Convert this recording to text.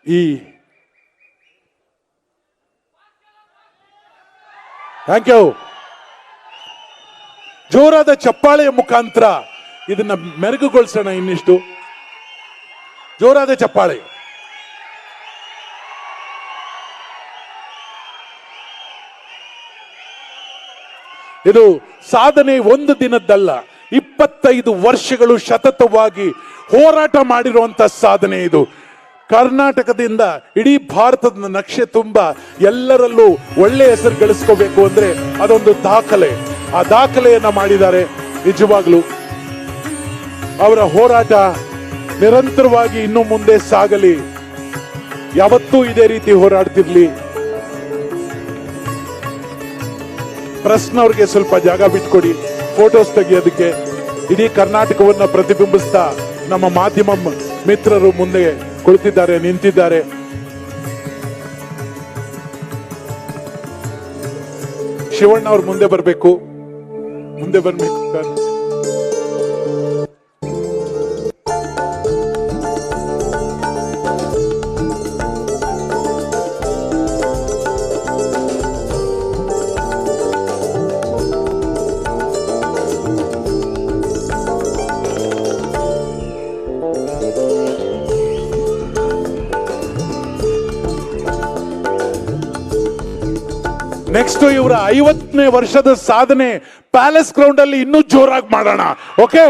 ಈ thank you. ಜೋರಾದ ಚಪ್ಪಾಳೆಯ ಮುಖಾಂತರ ಇದನ್ನ ಮೆರುಗುಗೊಳಿಸೋಣ. ಇನ್ನಿಷ್ಟು ಜೋರಾದ ಚಪ್ಪಾಳೆ. ಇದು ಸಾಧನೆ ಒಂದು ದಿನದ್ದಲ್ಲ, 25 ವರ್ಷಗಳು ಸತತವಾಗಿ ಹೋರಾಟ ಮಾಡಿರುವಂತ ಸಾಧನೆ ಇದು. ಕರ್ನಾಟಕದಿಂದ ಇಡೀ ಭಾರತದ ನಕ್ಷೆ ತುಂಬ ಎಲ್ಲರಲ್ಲೂ ಒಳ್ಳೆ ಹೆಸರು ಗಳಿಸ್ಕೋಬೇಕು ಅಂದ್ರೆ ಅದೊಂದು ದಾಖಲೆ. ಆ ದಾಖಲೆಯನ್ನ ಮಾಡಿದ್ದಾರೆ. ನಿಜವಾಗ್ಲು ಅವರ ಹೋರಾಟ ನಿರಂತರವಾಗಿ ಇನ್ನು ಮುಂದೆ ಸಾಗಲಿ. ಯಾವತ್ತೂ ಇದೇ ರೀತಿ ಹೋರಾಡ್ತಿರ್ಲಿ. ಪ್ರಶ್ನವ್ರಿಗೆ ಸ್ವಲ್ಪ ಜಾಗ ಬಿಟ್ಕೊಡಿ, ಫೋಟೋಸ್ ತೆಗಿಯೋದಕ್ಕೆ. ಇಡೀ ಕರ್ನಾಟಕವನ್ನ ಪ್ರತಿಬಿಂಬಿಸ್ತಾ ನಮ್ಮ ಮಾಧ್ಯಮ ಮಿತ್ರರು ಮುಂದೆ ಕುಳಿತಿದ್ದಾರೆ, ನಿಂತಿದ್ದಾರೆ. ಶಿವಣ್ಣ ಅವ್ರು ಮುಂದೆ ಬರ್ಬೇಕು, ಮುಂದೆ ಬರ್ಬೇಕು. ನೆಕ್ಸ್ಟ್ ಇವರ 50ನೇ ವರ್ಷದ ಸಾಧನೆ ಪ್ಯಾಲೇಸ್ ಗ್ರೌಂಡ್ ಅಲ್ಲಿ ಇನ್ನೂ ಜೋರಾಗಿ ಮಾಡೋಣ. ಓಕೆ.